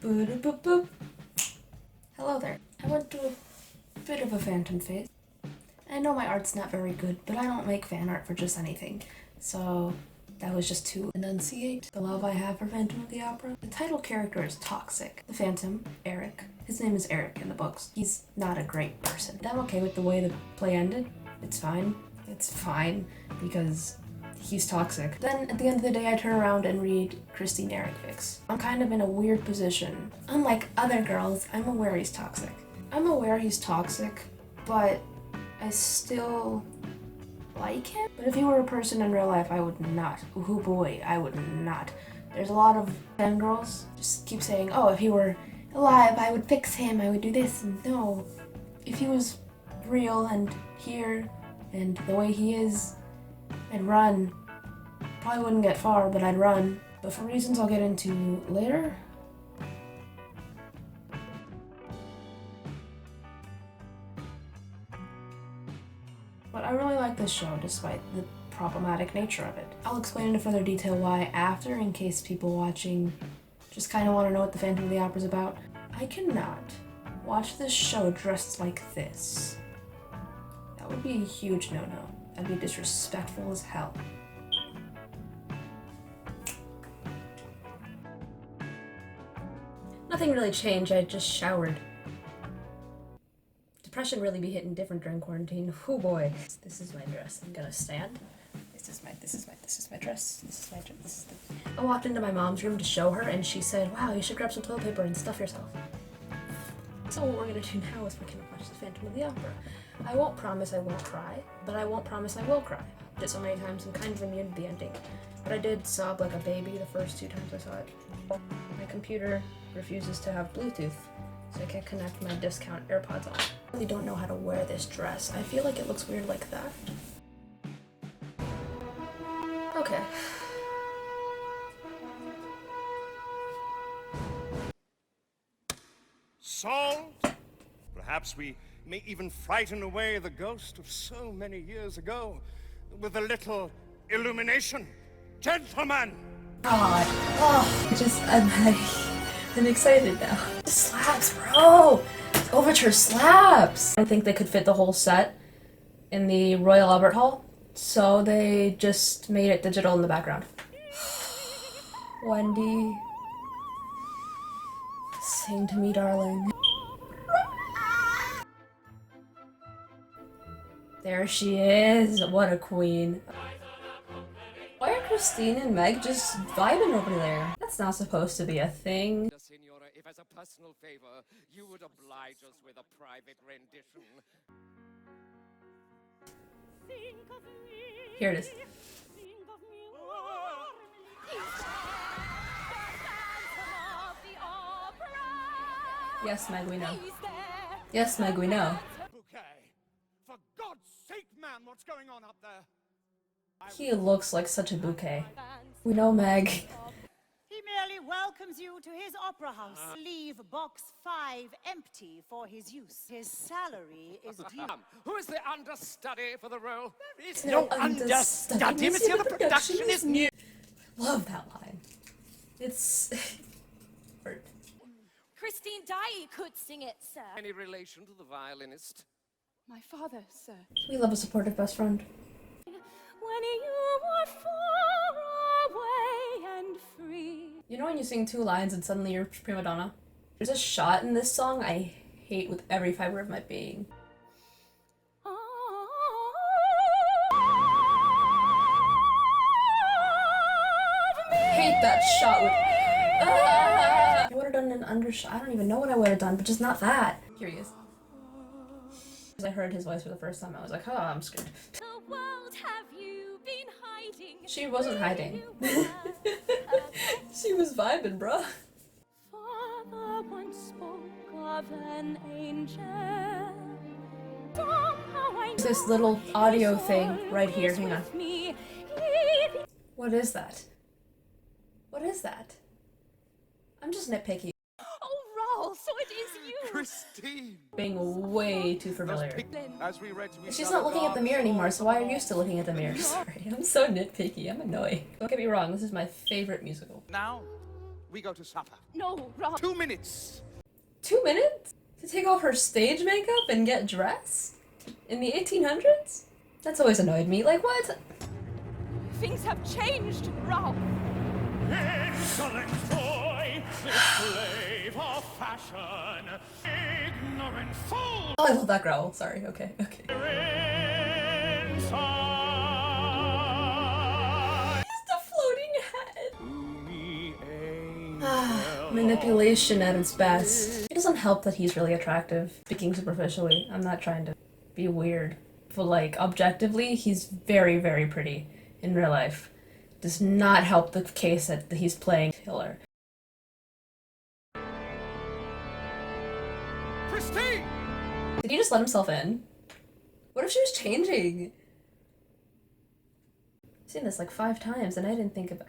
Boop, boop, boop. Hello there. I went through a bit of a Phantom phase. I know my art's not very good, but I don't make fan art for just anything. So that was just to enunciate the love I have for Phantom of the Opera. The title character is toxic. The Phantom, Eric. His name is Eric in the books. He's not a great person. I'm okay with the way the play ended. It's fine. It's fine because he's toxic. Then at the end of the day, I turn around and read Christine Eric fics. I'm kind of in a weird position. Unlike other girls, I'm aware he's toxic. I'm aware he's toxic, but I still like him. But if he were a person in real life, I would not. Ooh boy, I would not. There's a lot of fangirls just keep saying, oh, if he were alive, I would fix him, I would do this. No. If he was real and here and the way he is, I'd run. Probably wouldn't get far, but I'd run. But for reasons I'll get into later. But I really like this show despite the problematic nature of it. I'll explain in further detail why after, in case people watching just kind of want to know what the Phantom of the Opera is about. I cannot watch this show dressed like this. That would be a huge no-no. That'd be disrespectful as hell. Nothing really changed, I just showered. Depression really be hitting different during quarantine. Oh boy. This is my dress. I'm gonna stand. This is my dress. I walked into my mom's room to show her and she said, wow, you should grab some toilet paper and stuff yourself. So what we're gonna do now is we're gonna watch the Phantom of the Opera. I won't promise I won't cry, but I won't promise I will cry. I did it so many times I'm kind of immune to the ending. But I did sob like a baby the first 2 times I saw it. My computer refuses to have Bluetooth, so I can't connect my discount AirPods on. I really don't know how to wear this dress. I feel like it looks weird like that. Okay. Solved? Perhaps we may even frighten away the ghost of so many years ago with a little illumination. Gentlemen! God. I'm excited now. It slaps, bro! Overture slaps! I think they could fit the whole set in the Royal Albert Hall, so they just made it digital in the background. Wendy. Sing to me, darling. There she is. What a queen. Why are Christine and Meg just vibing over there? That's not supposed to be a thing. Signora, if as a personal favor, you would oblige us with a private rendition. Here it is. Yes, Meg, we know. Yes, Meg, we know. Bouquet! For God's sake, man, what's going on up there? He looks like such a bouquet. We know, Meg. He merely welcomes you to his opera house. Leave box 5 empty for his use. His salary is due. Who is the understudy for the role? There is no understudy, monsieur. The production is new. Love that line. It's... hurt. Christine Daae could sing it, sir. Any relation to the violinist? My father, sir. We love a supportive best friend. When you are far away and free. You know when you sing 2 lines and suddenly you're prima donna? There's a shot in this song I hate with every fiber of my being. Hate that shot with... I would have done an undershot. I don't even know what I would have done, but just not that. Here he is. As I heard his voice for the first time, I was like, oh, I'm scared. The world have you been hiding? She wasn't hiding. She was vibing, bruh. Father once spoke of an angel. Somehow I This little audio thing right here. Hang on. me. What is that? What is that? I'm just nitpicky. Oh, Raoul, so it is you. Christine! Being way too familiar. As we read to each She's other, not looking at the mirror anymore, so why are you still looking at the mirror? Sorry, I'm so nitpicky. I'm annoying. Don't get me wrong, this is my favorite musical. Now, we go to supper. No, Ralph. 2 minutes. 2 minutes? To take off her stage makeup and get dressed? In the 1800s? That's always annoyed me. Like, what? Things have changed, Ralph. Insolent boy, slave of fashion, ignorant fool. Oh, I love that growl. Sorry. Okay. Just a floating head. Manipulation at its best. It doesn't help that he's really attractive. Speaking superficially, I'm not trying to be weird. But like, objectively, he's very, very pretty in real life. Does not help the case that he's playing killer. Christine! Did he just let himself in? What if she was changing? I've seen this like 5 times and I didn't think about...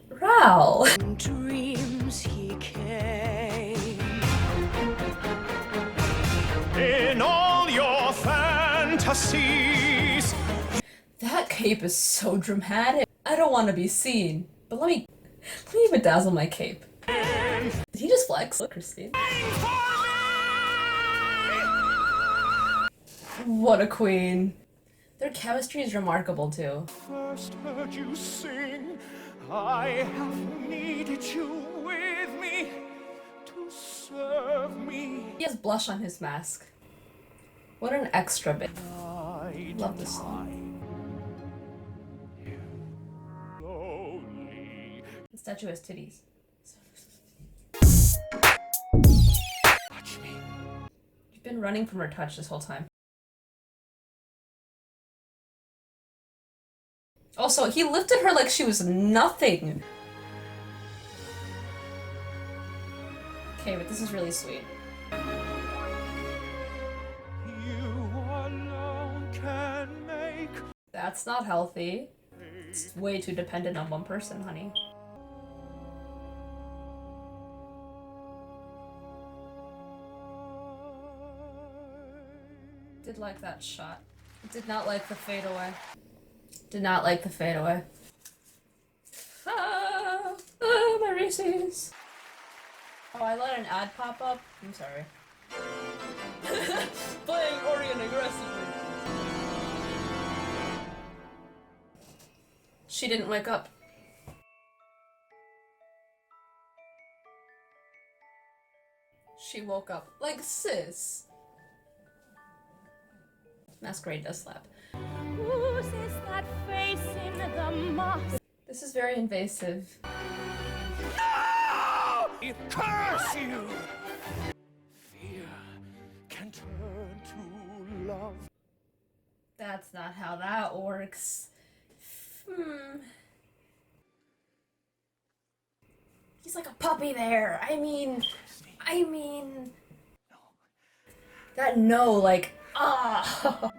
Ral! Dreams he came. In all your fantasies. That cape is so dramatic. I don't want to be seen, but let me bedazzle my cape. Did he just flex? Look, Christine. What a queen. Their chemistry is remarkable too. First heard you sing, I have needed you with me to serve me. He has blush on his mask. What an extra bit. I Love this song. slowly. The statue has titties. Touch me. You've been running from her touch this whole time. Also, he lifted her like she was nothing. Okay, but this is really sweet. You alone can make. That's not healthy. It's way too dependent on one person, honey. Did like that shot. Did not like the fade away. Did not like the fade away. My Reese's. Oh, I let an ad pop up? I'm sorry. Playing Orion aggressively. She didn't wake up. She woke up. Like, sis. Masquerade does slap. Whose is that face in the moss? This is very invasive. Curse you! Fear can turn to love. That's not how that works. He's like a puppy there. I mean... That no, like, ah.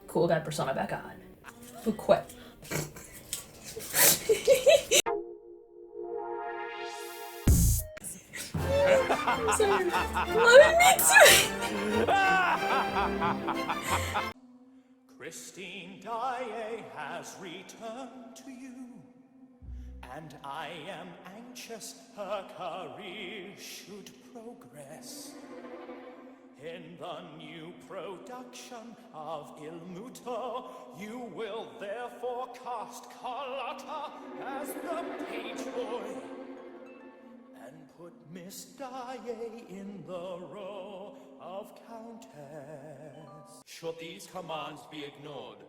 Cool, got persona back on. Who quit? I'm sorry. Let me too. Christine Daae has returned to you, and I am anxious her career should progress. In the new production of Il Muto, you will therefore cast Carlotta as the page boy and put Miss Daae in the role of Countess. Should these commands be ignored,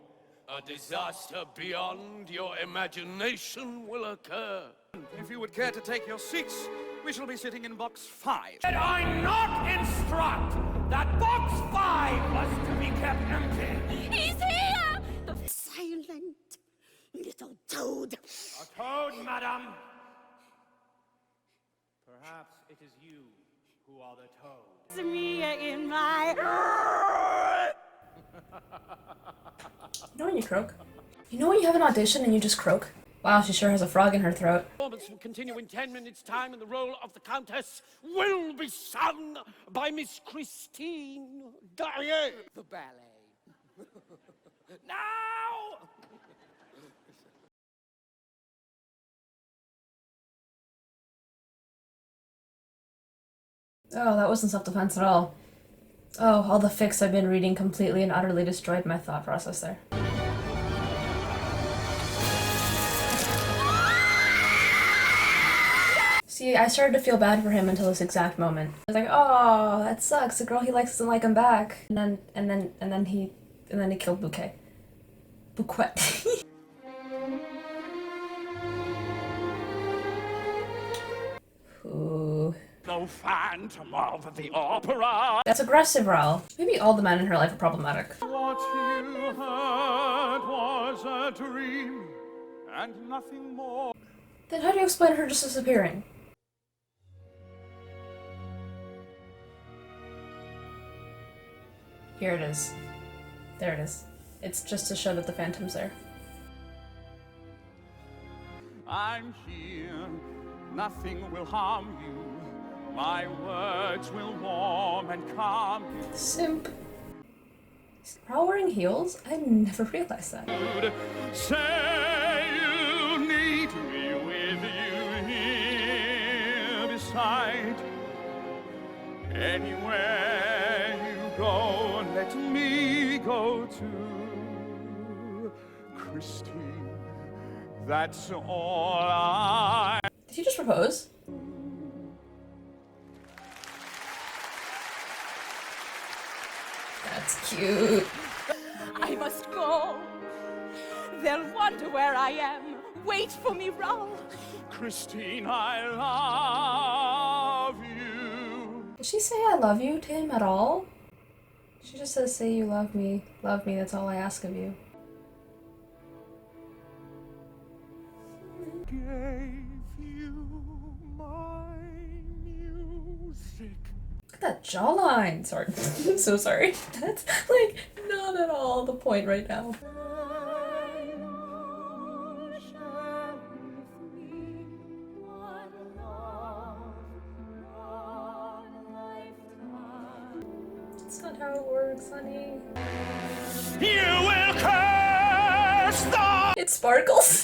a disaster beyond your imagination will occur. If you would care to take your seats, we shall be sitting in box 5. Did I not instruct that box 5 was to be kept empty? He's here! The Silent little toad. A toad, madam. Perhaps it is you who are the toad. It's me in my... You know when you croak? You know when you have an audition and you just croak? Wow, she sure has a frog in her throat. Performance will continue in 10 minutes' time, and the role of the Countess will be sung by Miss Christine Daae. The ballet. Now! Oh, that wasn't self-defense at all. Oh, all the fics I've been reading completely and utterly destroyed my thought process there. See, I started to feel bad for him until this exact moment. I was like, oh, that sucks. The girl he likes doesn't like him back. And then he killed Bouquet. Bouquet. Ooh. No Phantom of the Opera. That's aggressive, Raul. Maybe all the men in her life are problematic. What you heard was a dream, and nothing more. Then how do you explain her just disappearing? Here it is. There it is. It's just to show that the Phantom's there. I'm here, nothing will harm you. My words will warm and calm you. Simp. Is Raul wearing heels? I never realized that. Say you need me with you here beside. Anywhere you go, let me go too. Christine, that's all I... Did he just propose? That's cute. I must go. They'll wonder where I am. Wait for me, Raul. Christine, I love you. Did she say I love you to him at all? She just says, say you love me, that's all I ask of you. Gave you my music. Look at that jawline! Sorry. I'm so sorry. That's, like, not at all the point right now. That's not how it works, honey. You will curse the... It sparkles.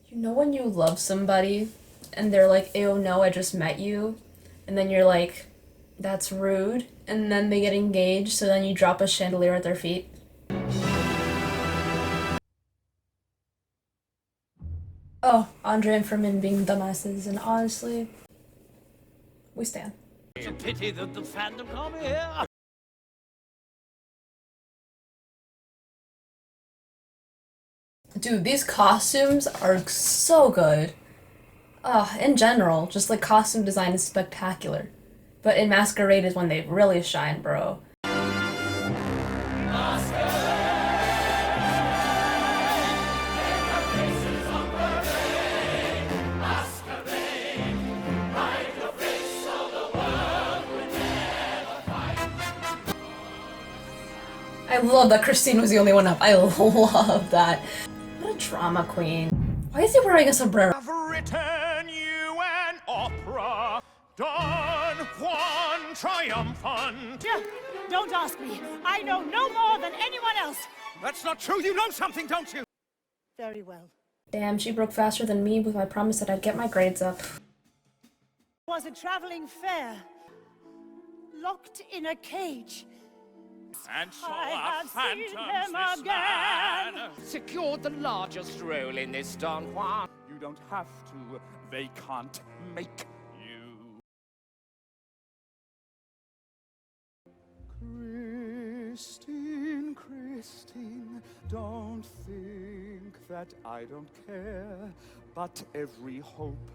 You know when you love somebody and they're like, ew, no, I just met you, and then you're like, that's rude, and then they get engaged, so then you drop a chandelier at their feet? Oh, Andre and Furman being dumbasses, and honestly, we stand. It's a pity that the Phantom come here. Dude, these costumes are so good. In general, just like costume design is spectacular. But in Masquerade is when they really shine, bro. I love that Christine was the only one up. I love that. What a drama queen. Why is he wearing a sombrero? I've written you an opera, Don Juan triumphant. Don't ask me. I know no more than anyone else. That's not true. You know something, don't you? Very well. Damn, she broke faster than me with my promise that I'd get my grades up. Was a traveling fair. Locked in a cage. And so I our have seen phantoms him this again. man. Secured the largest role in this Don Juan. You don't have to. They can't make you. Christine, Christine, don't think that I don't care, but every hope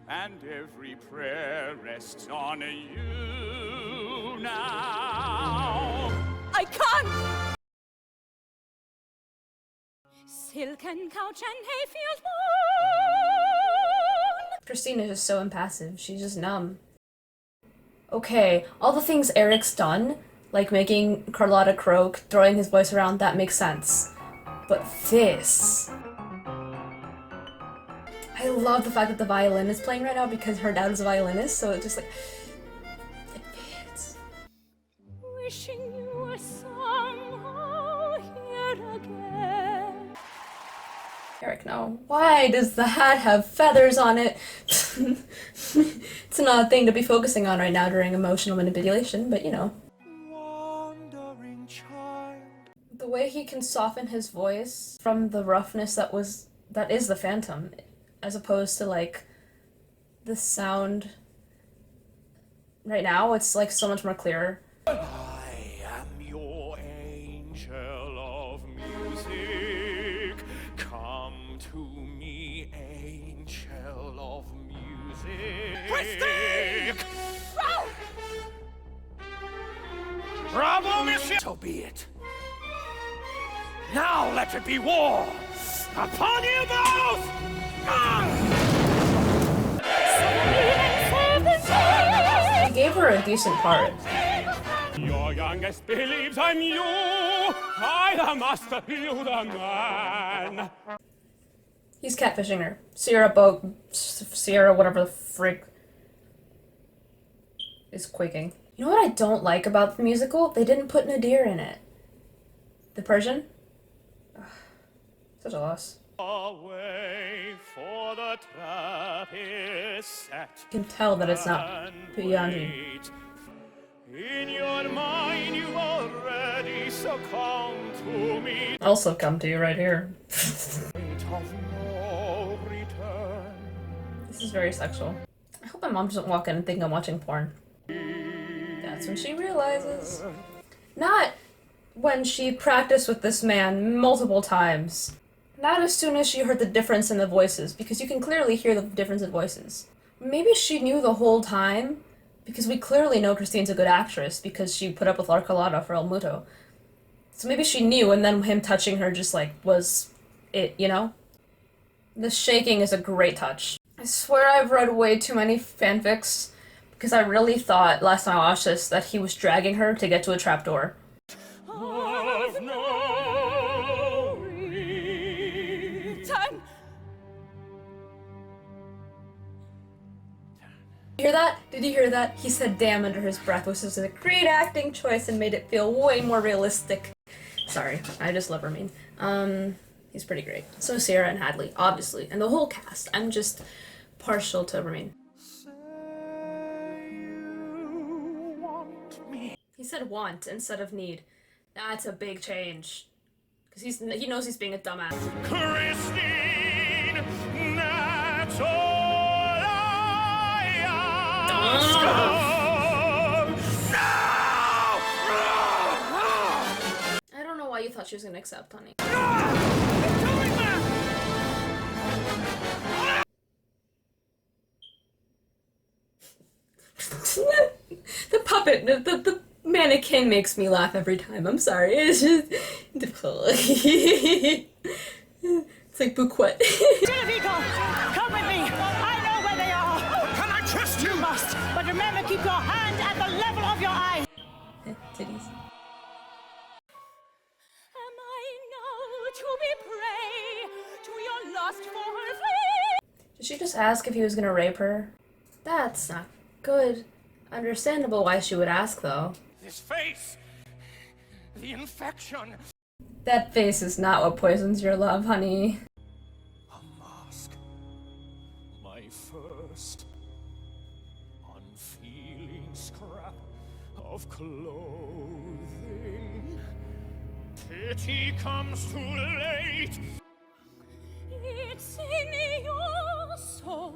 and every prayer rests on you now. I can't! Silken couch and hayfield moon. Christine is just so impassive. She's just numb. Okay, all the things Eric's done, Like making Carlotta croak, throwing his voice around, that makes sense. But this... I love the fact that the violin is playing right now because her dad is a violinist, so it just like... it fits. Wishing you were somehow here again. Eric, no. Why does the hat have feathers on it? It's an odd thing to be focusing on right now during emotional manipulation, but you know. Wandering child. The way he can soften his voice from the roughness that is the Phantom, as opposed to like the sound right now, it's like so much more clearer. I am your angel of music. Come to me, angel of music. Christine! Bravo, monsieur! So be it. Now let it be war! Upon you both! He gave her a decent part. Your youngest believes I'm you. I the master, you the man. He's catfishing her. Sierra, whatever the frick, is quaking. You know what I don't like about the musical? They didn't put Nadir in it. The Persian? Ugh, such a loss. Away for the trap is set. You can tell that it's not Piyanji. In your mind you already succumbed to me. I'll succumb to you right here. Of no return. This is very sexual. I hope my mom doesn't walk in and think I'm watching porn. That's when she realizes. Not when she practiced with this man multiple times. Not as soon as she heard the difference in the voices, because you can clearly hear the difference in voices. Maybe she knew the whole time, because we clearly know Christine's a good actress, because she put up with La Carlotta for El Muto. So maybe she knew, and then him touching her just like was it, you know? The shaking is a great touch. I swear I've read way too many fanfics, because I really thought last time I watched this that he was dragging her to get to a trapdoor. Of no Time. You hear that? Did you hear that? He said damn under his breath, which is a great acting choice and made it feel way more realistic. Sorry, I just love Ramin. He's pretty great. So Sierra and Hadley, obviously, and the whole cast. I'm just partial to Ramin. He said want instead of need. That's a big change. Because he knows he's being a dumbass. Christine, that's all I ask. I don't know why you thought she was gonna accept, honey. The puppet, the mannequin makes me laugh every time. I'm sorry. It's just it's like Buquet. Genevico, come with me. I know where they are. Can I trust you? You must, but remember, keep your hand at the level of your eyes. Titties. Am I now to be prey to your lust for her face? Did she just ask if he was gonna rape her? That's not good. Understandable why she would ask, though. This face, the infection. That face is not what poisons your love, honey. A mask. My first unfeeling scrap of clothing. Pity comes too late. It's in your soul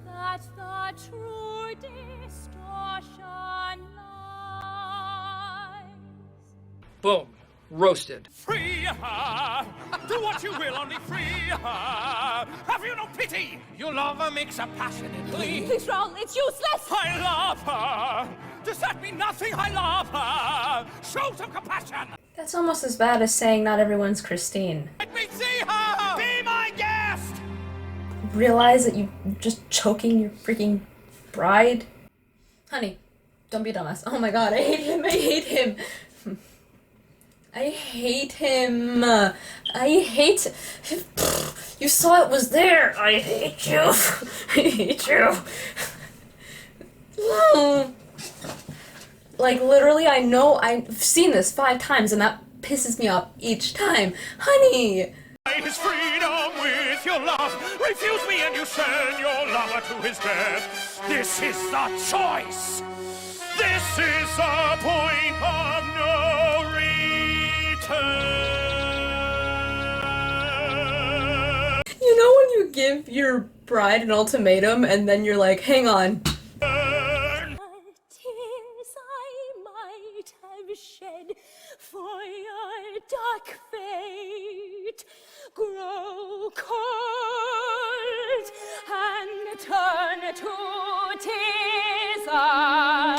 that the true distortion lies. Boom. Roasted. Free her! Do what you will, only free her! Have you no pity? Your lover makes a passionate plea. Please, Raoul, it's useless. I love her! Does that mean nothing? I love her! Show some compassion! That's almost as bad as saying not everyone's Christine. Let me see her! Be my guest! Realize that you're just choking your freaking bride? Honey, Don't be a dumbass. Oh my god, I hate him. I hate him. I hate him. I hate him. You saw it was there. I hate you. I hate you. Like, literally, I know I've seen this 5 times and that pisses me off each time. Honey! His freedom with your love. Refuse me and you send your lover to his death. This is the choice. This is a point of no return. You know when you give your bride an ultimatum and then you're like, hang on. Tears I might have shed for your dark fate grow cold and turn to tears of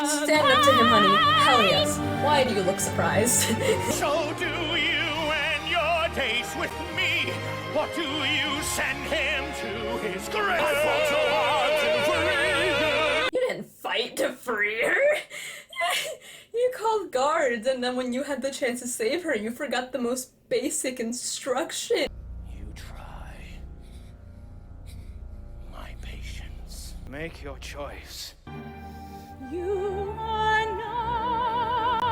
Stand up to him, honey. Hell yes. Why do you look surprised? So do you and your days with me. What do you send him to his grave? I fought so hard to free her. You didn't fight to free her. You called guards, and then when you had the chance to save her, you forgot the most basic instruction. You try. My patience. Make your choice. you are not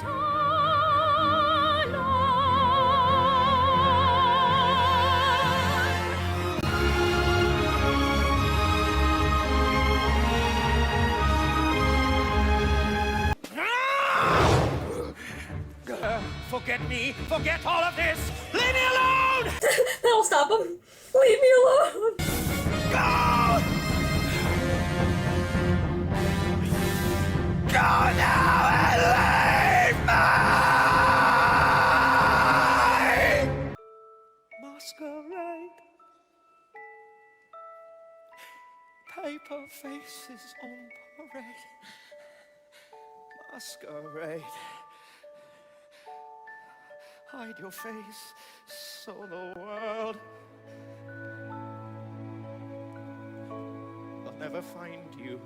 alone. Forget me. Forget all of this. Leave me alone. That'll stop him. Leave me alone. Go! Go now and leave me! Masquerade. Paper faces on parade. Masquerade. Hide your face so the world will never find you.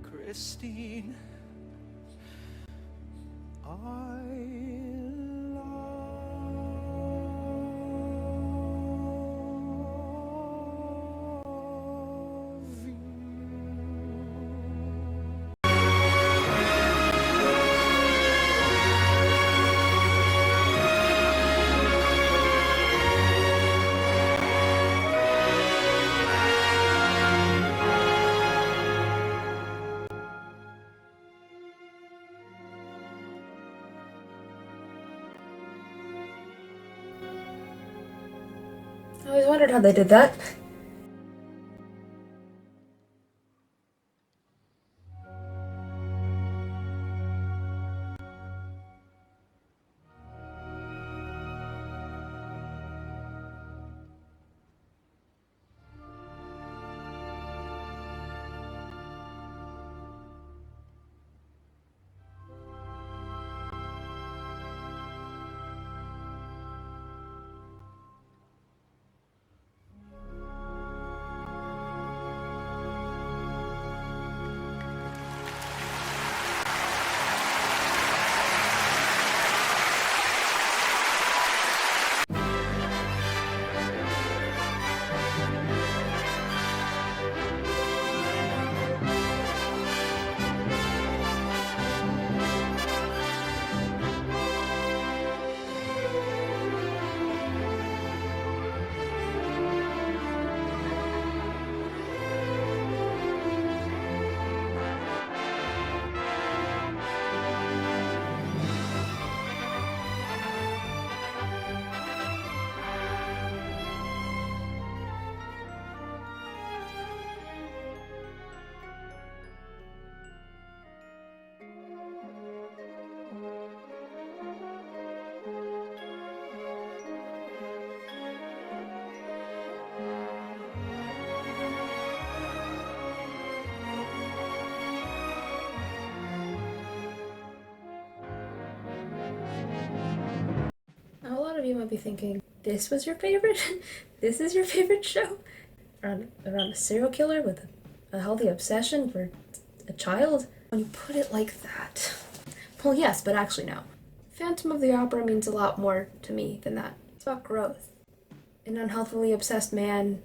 Christine, I love you. I always wondered how they did that. Now, a lot of you might be thinking, this was your favorite? This is your favorite show? Around a serial killer with a a healthy obsession for a child? When you put it like that. Well, yes, but actually no. Phantom of the Opera means a lot more to me than that. It's about growth. An unhealthily obsessed man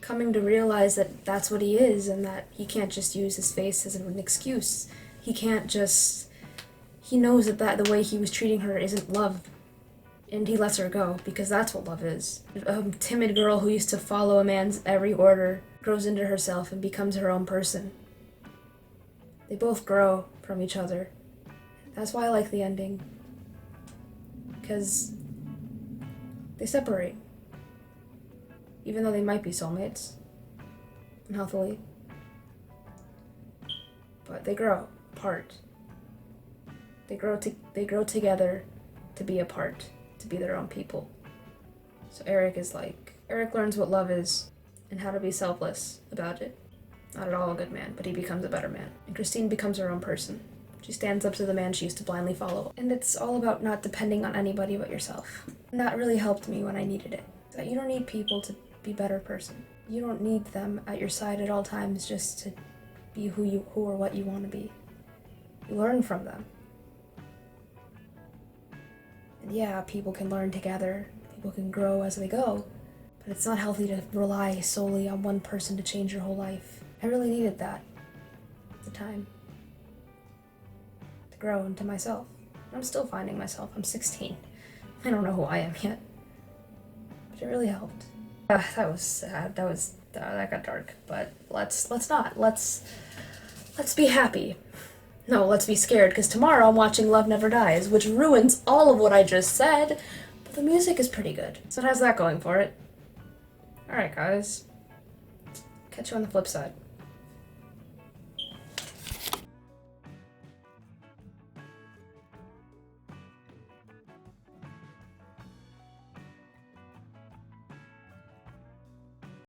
coming to realize that that's what he is and that he can't just use his face as an excuse. He can't just... He knows that the way he was treating her isn't love. And he lets her go, because that's what love is. A timid girl who used to follow a man's every order grows into herself and becomes her own person. They both grow from each other. That's why I like the ending. Because they separate. Even though they might be soulmates. Unhealthily. But they grow apart. They grow together to be apart. To be their own people. So Eric learns what love is and how to be selfless about it. Not at all a good man, but he becomes a better man. And Christine becomes her own person. She stands up to the man she used to blindly follow. And it's all about not depending on anybody but yourself. And that really helped me when I needed it. That you don't need people to be a better person. You don't need them at your side at all times just to be who or what you want to be. You learn from them. And yeah, people can learn together, people can grow as they go, but it's not healthy to rely solely on one person to change your whole life. I really needed that at the time. To grow into myself. I'm still finding myself. I'm 16. I don't know who I am yet. But it really helped. That was sad. That got dark. But let's not. Let's be happy. No, let's be scared, because tomorrow I'm watching Love Never Dies, which ruins all of what I just said, but the music is pretty good. So it has that going for it. Alright, guys. Catch you on the flip side.